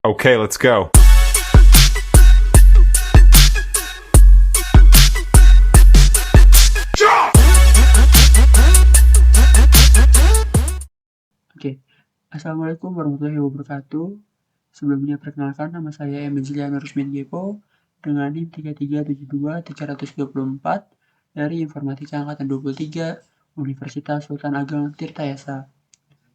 Okay, let's go. Oke, Assalamualaikum warahmatullahi wabarakatuh. Sebelumnya perkenalkan, nama saya Emiliano Rusmin Gepo dengan NIM 3372334 dari Informatika Angkatan 23 Universitas Sultan Ageng Tirtayasa.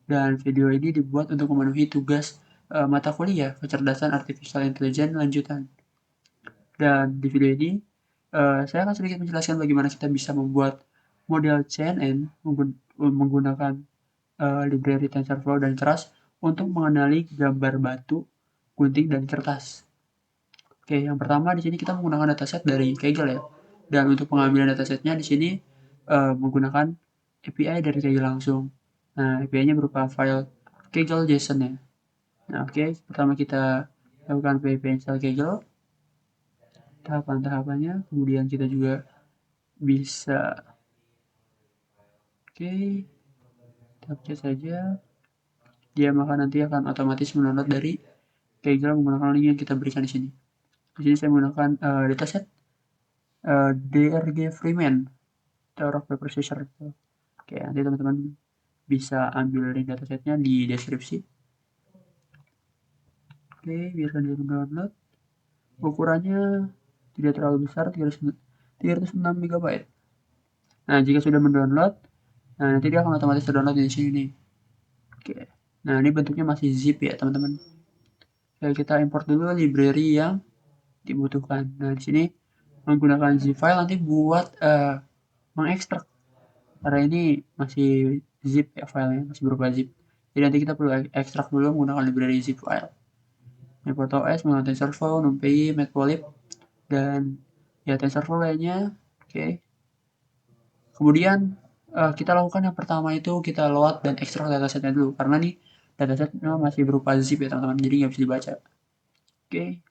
Dan video ini dibuat untuk memenuhi tugas mata kuliah kecerdasan artificial intelligence lanjutan. Dan di video ini saya akan sedikit menjelaskan bagaimana kita bisa membuat model CNN menggunakan library TensorFlow dan Keras untuk mengenali gambar batu, gunting, dan kertas. Oke, yang pertama di sini kita menggunakan dataset dari Kaggle ya. Dan untuk pengambilan datasetnya di sini menggunakan API dari Kaggle langsung. Nah, API-nya berupa file Kaggle JSON ya. Nah, oke, pertama kita lakukan pip install Kaggle. Tahapan-tahapannya, kemudian kita juga bisa capture saja. Dia maka nanti akan otomatis mendownload dari Kaggle menggunakan link yang kita berikan di sini. Di sini saya menggunakan dataset DRG Freeman, Tower of Paper Scissors. Oke, nanti teman-teman bisa ambil link datasetnya di deskripsi. Oke, biarkan dia mendownload. Ukurannya tidak terlalu besar, 306 MB. Nah, jika sudah mendownload, nah nanti dia akan otomatis terdownload di sini nih. Oke. Nah, ini bentuknya masih zip ya, teman-teman. Oke, kita import dulu library yang dibutuhkan. Nah, di sini menggunakan zip file nanti buat mengekstrak. Karena ini masih zip ya filenya, masih berupa zip. Jadi nanti kita perlu ekstrak dulu menggunakan library zip file. Import OS menggunakan TensorFlow, NumPy, Matplotlib, dan ya TensorFlow lainnya. Oke. Kemudian kita lakukan yang pertama itu kita load dan ekstrak datasetnya dulu. Karena nih datasetnya masih berupa zip ya teman-teman, jadi nggak bisa dibaca. Oke.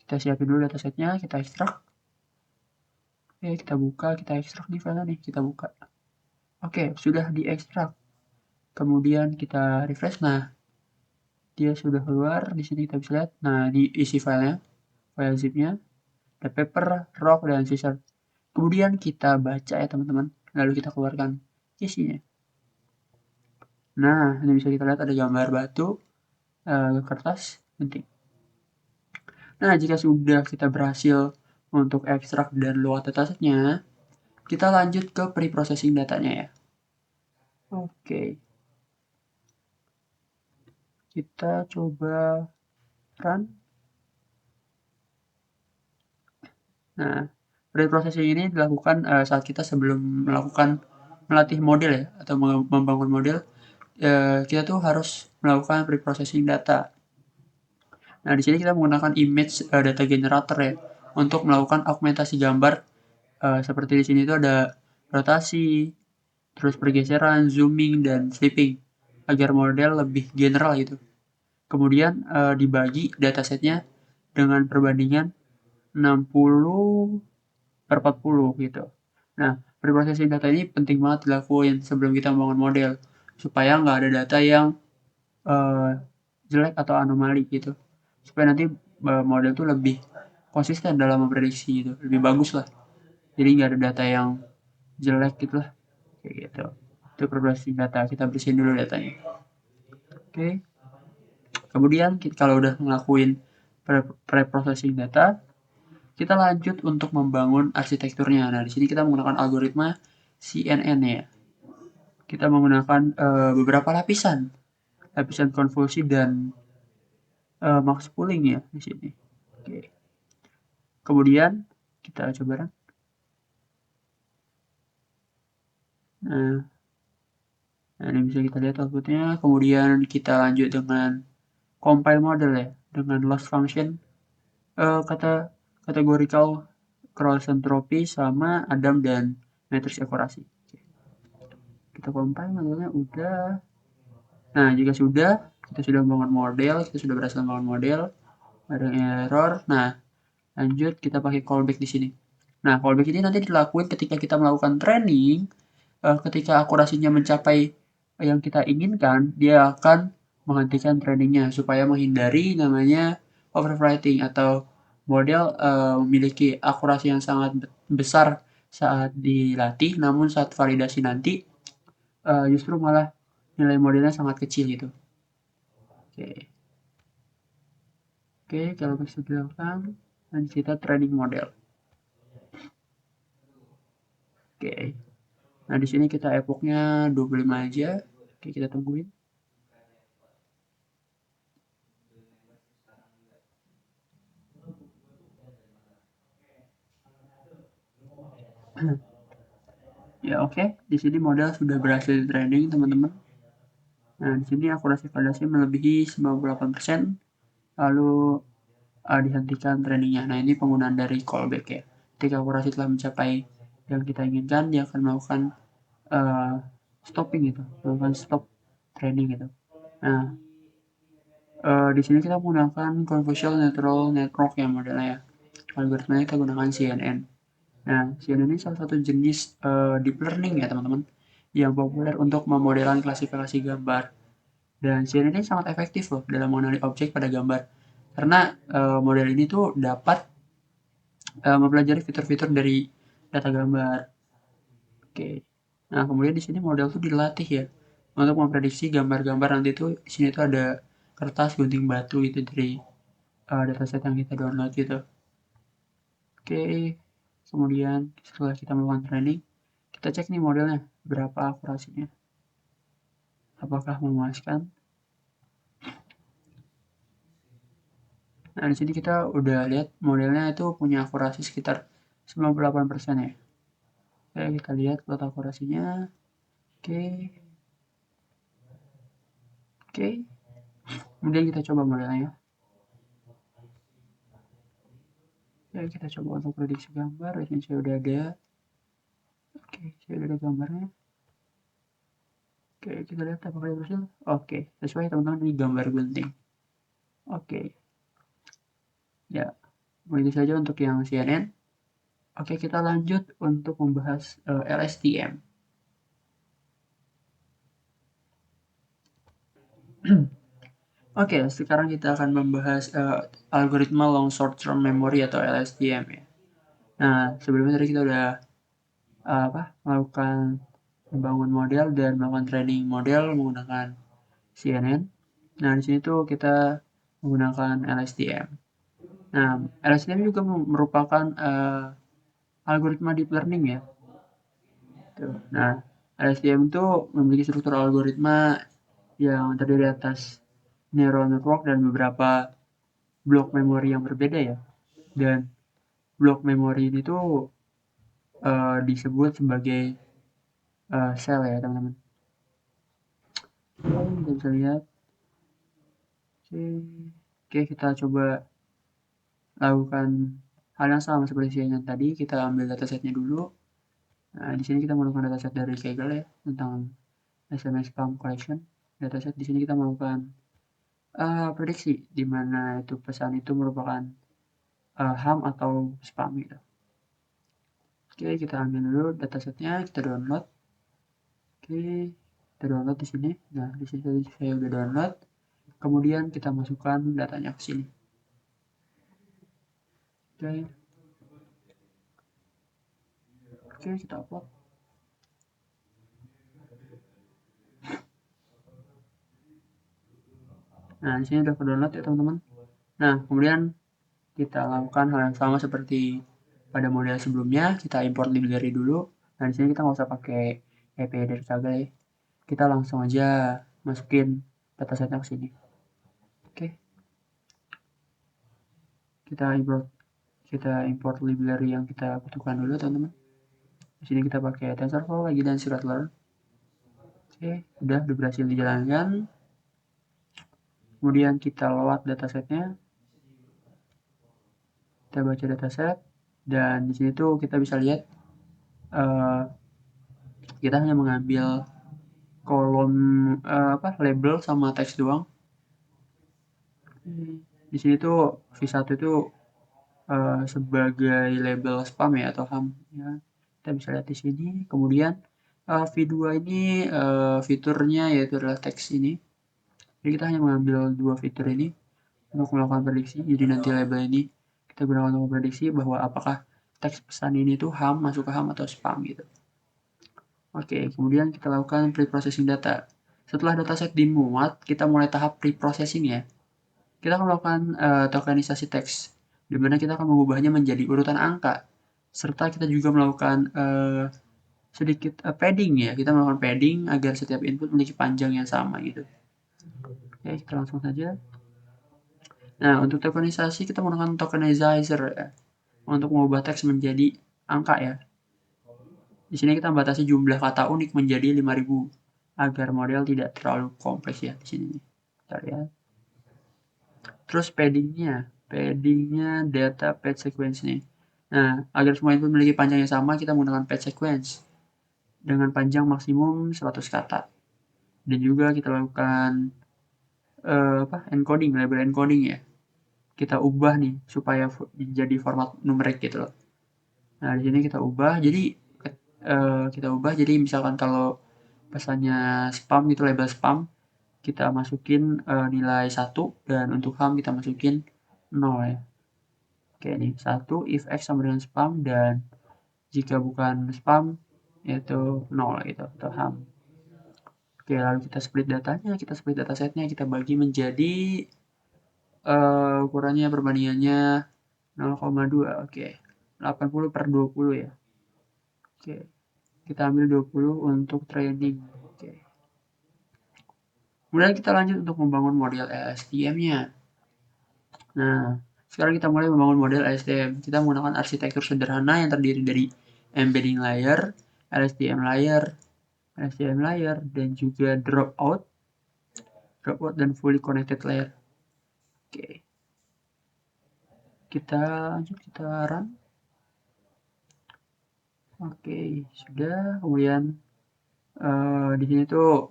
Kita siapin dulu datasetnya, kita ekstrak. Oke, kita buka, kita ekstrak nih filenya nih, kita buka. Oke, sudah diekstrak. Kemudian kita refresh. Nah, dia sudah keluar. Di sini kita bisa lihat. Nah, ini isi filenya, file zipnya, ada paper, rock, dan scissor. Kemudian kita baca ya teman-teman. Lalu kita keluarkan isinya. Nah, ini bisa kita lihat ada gambar batu, kertas, gunting. Nah, jika sudah kita berhasil untuk ekstrak dan load datasetnya, kita lanjut ke pre-processing datanya ya. Oke. Kita coba run. Nah, pre-processing ini dilakukan saat kita sebelum melatih model ya, atau membangun model, kita tuh harus melakukan pre-processing data. Nah, di sini kita menggunakan image data generator ya, untuk melakukan augmentasi gambar. Seperti di sini tuh ada rotasi, terus pergeseran, zooming, dan flipping, agar model lebih general gitu. Kemudian dibagi datasetnya dengan perbandingan 60/40 gitu. Nah, preprocessing data ini penting banget dilakuin sebelum kita membangun model, supaya nggak ada data yang jelek atau anomali gitu. Supaya nanti model tuh lebih konsisten dalam memprediksi gitu, lebih bagus lah. Jadi nggak ada data yang jelek gitu lah, kayak gitu. Itu preprocessing data, kita bersihin dulu datanya. Oke. Kemudian kalau udah ngelakuin pre-processing data, kita lanjut untuk membangun arsitekturnya. Nah, di sini kita menggunakan algoritma CNN ya. Kita menggunakan beberapa lapisan konvolusi dan max pooling ya di sini. Oke. Kemudian kita coba run. Nah, ini bisa kita lihat outputnya. Kemudian kita lanjut dengan compile model ya, dengan loss function, categorical cross entropy sama Adam dan matrix akurasi. Kita compile modelnya udah. Nah, jika sudah, kita sudah membangun model, kita sudah berhasil membangun model, ada error. Nah, lanjut kita pakai callback di sini. Nah, callback ini nanti dilakukan ketika kita melakukan training, ketika akurasinya mencapai yang kita inginkan, dia akan menghentikan trainingnya supaya menghindari namanya overwriting atau model memiliki akurasi yang sangat besar saat dilatih, namun saat validasi nanti justru malah nilai modelnya sangat kecil gitu. Oke, kalau bisa dilakukan, nanti kita training model. Oke, nah di sini kita epochnya 25 aja. Oke, kita tungguin. Ya oke, di sini model sudah berhasil training teman-teman. Nah di sini akurasi validasi melebihi 98%, lalu dihentikan trainingnya. Nah ini penggunaan dari callback ya. Ketika akurasi telah mencapai yang kita inginkan, dia akan melakukan stopping gitu, melakukan stop training gitu. Nah di sini kita menggunakan convolutional neural network ya modelnya ya. Algoritmanya kita gunakan CNN. Nah, CNN ini salah satu jenis deep learning ya teman-teman, yang populer untuk memodelkan klasifikasi gambar. Dan CNN ini sangat efektif loh dalam mengenali objek pada gambar. Karena model ini tuh dapat mempelajari fitur-fitur dari data gambar. Oke. Nah, kemudian di sini model tuh dilatih ya untuk memprediksi gambar-gambar nanti tuh di sini tuh ada kertas gunting batu gitu dari dataset yang kita download gitu. Oke, kemudian setelah kita melakukan training, kita cek nih modelnya berapa akurasinya, apakah memuaskan. Nah di sini kita udah lihat modelnya itu punya akurasi sekitar 98% ya. Oke, kita lihat plot akurasinya. Oke, oke. Kemudian kita coba modelnya ya. Oke, kita coba untuk prediksi gambar. Di sini saya udah ada. Oke, saya udah ada gambarnya. Oke, kita lihat apakah dia berhasil. Oke, sesuai teman-teman, ini gambar gunting. Oke, ya, begitu saja untuk yang CNN. Oke, kita lanjut untuk membahas LSTM. Oke, sekarang kita akan membahas algoritma long short term memory atau LSTM ya. Nah, sebelumnya tadi kita udah melakukan membangun model dan melakukan training model menggunakan CNN. Nah, di sini tuh kita menggunakan LSTM. Nah, LSTM juga merupakan algoritma deep learning ya. Tuh. Nah, LSTM itu memiliki struktur algoritma yang terdiri atas neural network dan beberapa blok memori yang berbeda ya. Dan blok memori ini tuh disebut sebagai sel ya teman-teman. Kita bisa lihat. Oke, kita coba lakukan hal yang sama seperti yang tadi. Kita ambil datasetnya dulu. Nah, di sini kita melakukan dataset dari Kaggle ya tentang SMS spam collection. Dataset di sini kita melakukan prediksi di mana itu pesan itu merupakan ham atau spam gitu. Oke, kita ambil dulu datasetnya, kita download. Oke, kita download di sini. Nah, di sini saya udah download. Kemudian kita masukkan datanya ke sini. Oke, kita upload. Nah, di sini udah ke download ya teman-teman. Nah, kemudian kita lakukan hal yang sama seperti pada model sebelumnya. Kita import library dulu. Nah, di sini kita nggak usah pakai API dari Kaggle ya. Kita langsung aja masukin datasetnya ke sini. Oke. Kita import library yang kita butuhkan dulu teman-teman. Di sini kita pakai TensorFlow lagi dan scikit-learn. Oke, udah berhasil dijalankan. Kemudian kita load datasetnya. Kita baca dataset dan di sini tuh kita bisa lihat kita hanya mengambil kolom label sama teks doang. Di sini tuh V1 itu sebagai label spam ya atau ham ya. Kita bisa lihat di sini. Kemudian V2 ini fiturnya yaitu adalah teks ini. Jadi kita hanya mengambil dua fitur ini untuk melakukan prediksi. Jadi nanti label ini kita gunakan untuk memprediksi bahwa apakah teks pesan ini tuh ham, masuk ke ham atau spam gitu. Oke, kemudian kita lakukan pre-processing data. Setelah dataset dimuat, kita mulai tahap pre-processing ya. Kita akan melakukan tokenisasi teks, di mana kita akan mengubahnya menjadi urutan angka, serta kita juga melakukan sedikit padding ya. Kita melakukan padding agar setiap input memiliki panjang yang sama gitu. Oke, kita langsung saja. Nah, untuk tokenisasi kita menggunakan tokenizer ya, untuk mengubah teks menjadi angka ya. Di sini kita membatasi jumlah kata unik menjadi 5000 agar model tidak terlalu kompleks ya di sini. Kita lihat. Terus paddingnya data page sequence nih. Nah, agar semua input memiliki panjang yang sama, kita menggunakan page sequence dengan panjang maksimum 100 kata. Dan juga kita lakukan encoding, label encoding ya. Kita ubah nih supaya jadi format numerik gitu loh. Nah, di sini kita ubah. Jadi jadi misalkan kalau pesannya spam gitu, label spam, kita masukin nilai 1 dan untuk ham kita masukin 0 ya. Oke nih, 1 if x sama dengan spam dan jika bukan spam yaitu 0 gitu atau ham. Oke, lalu kita split datanya, kita split datasetnya, kita bagi menjadi ukurannya perbandingannya 0,2. Oke. 80 per 20 ya. Oke. Kita ambil 20 untuk training. Oke. Kemudian kita lanjut untuk membangun model LSTM-nya. Nah, sekarang kita mulai membangun model LSTM. Kita menggunakan arsitektur sederhana yang terdiri dari embedding layer, LSTM layer, dan juga dropout dan fully connected layer. Oke. Kita lanjut, kita run. Oke, sudah. Kemudian di sini tuh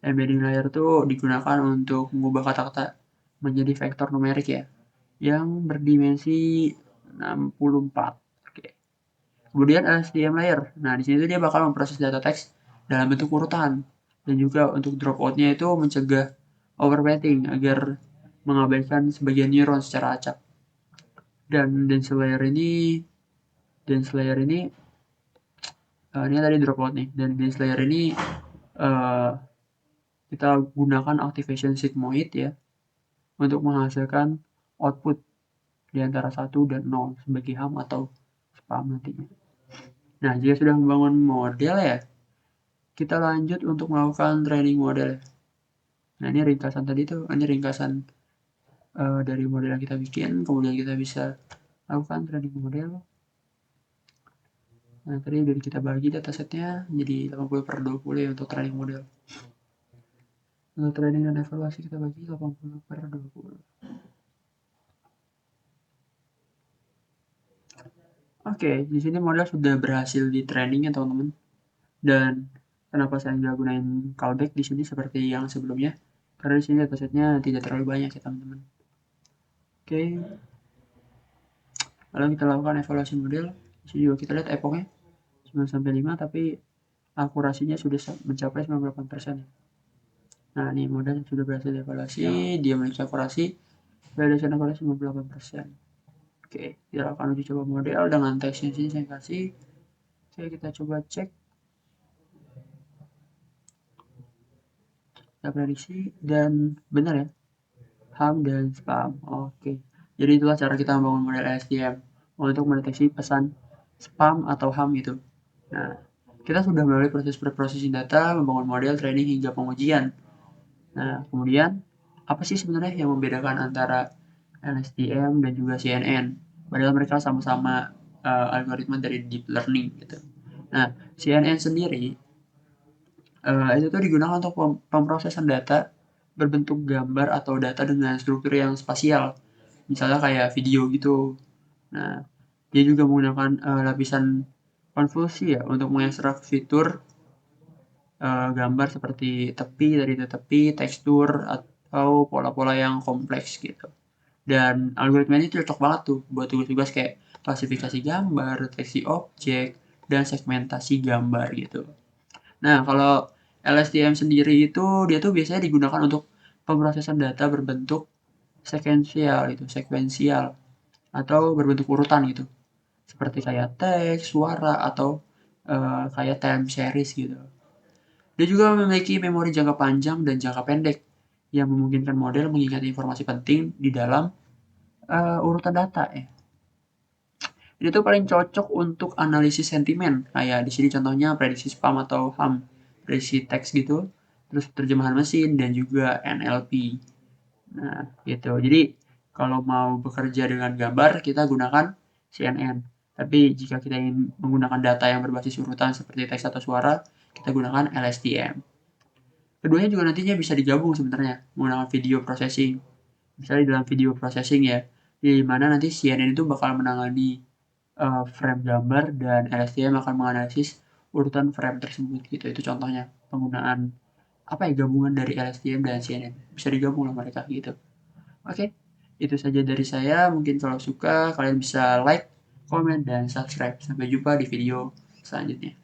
embedding layer tuh digunakan untuk mengubah kata-kata menjadi vektor numerik ya, yang berdimensi 64. Oke. Kemudian LSTM layer. Nah, di sini tuh dia bakal memproses data teks dalam bentuk urutan. Dan juga untuk dropout-nya itu mencegah overfitting agar mengabaikan sebagian neuron secara acak. Dan dense layer ini ini tadi dropout nih. Dan dense layer ini kita gunakan activation sigmoid ya untuk menghasilkan output di antara 1 dan 0 sebagai ham atau spam nantinya. Nah, jika sudah membangun model ya, kita lanjut untuk melakukan training model. Nah, ini ringkasan tadi tuh, ini ringkasan dari model yang kita bikin, kemudian kita bisa lakukan training model. Nah, tadi udah kita bagi datasetnya jadi 80 per 20 ya untuk training model. Untuk training dan evaluasi kita bagi 80 per 20. Oke, di sini model sudah berhasil di training ya teman-teman. Dan kenapa saya nggak gunain callback di sini seperti yang sebelumnya? Karena di sini datasetnya tidak terlalu banyak ya teman-teman. Oke. Lalu kita lakukan evaluasi model. Di sini juga kita lihat epochnya 9-5, tapi akurasinya sudah mencapai 98%. Nah, ini model sudah berhasil dievaluasi, dia memiliki akurasi validation akurasi 98%. Oke, kita lakukan uji coba model dengan teksnya sini saya kasih. Oke, kita coba cek. Kita prediksi dan benar ya, ham dan spam. Oke, jadi itulah cara kita membangun model LSTM untuk mendeteksi pesan spam atau ham itu. Nah, kita sudah melalui proses pre-processing data, membangun model, training hingga pengujian. Nah, kemudian apa sih sebenarnya yang membedakan antara LSTM dan juga CNN? Padahal mereka sama-sama algoritma dari deep learning gitu. Nah, CNN sendiri itu tuh digunakan untuk pemrosesan data berbentuk gambar atau data dengan struktur yang spasial, misalnya kayak video gitu. Nah, dia juga menggunakan lapisan konvolusi ya untuk mengekstrak fitur gambar seperti tepi, tekstur atau pola-pola yang kompleks gitu. Dan algoritma ini cocok banget tuh buat tugas-tugas kayak klasifikasi gambar, deteksi objek, dan segmentasi gambar gitu. Nah, kalau LSTM sendiri itu dia tuh biasanya digunakan untuk pemrosesan data berbentuk sekuensial atau berbentuk urutan gitu. Seperti kayak teks, suara, atau kayak time series gitu. Dia juga memiliki memori jangka panjang dan jangka pendek yang memungkinkan model mengingat informasi penting di dalam urutan data ya. Ini tuh paling cocok untuk analisis sentimen. Kayak di sini contohnya prediksi spam atau HAM, prediksi teks gitu, terus terjemahan mesin dan juga NLP. Nah, gitu. Jadi kalau mau bekerja dengan gambar, kita gunakan CNN. Tapi jika kita ingin menggunakan data yang berbasis urutan seperti teks atau suara, kita gunakan LSTM. Keduanya juga nantinya bisa digabung sebenarnya menggunakan video processing. Misalnya dalam video processing ya, di mana nanti CNN itu bakal menangani frame gambar dan LSTM akan menganalisis urutan frame tersebut gitu. Itu contohnya penggunaan gabungan dari LSTM dan CNN. Bisa digabung lah mereka gitu. Oke, itu saja dari saya. Mungkin kalau suka kalian bisa like, komen, dan subscribe. Sampai jumpa di video selanjutnya.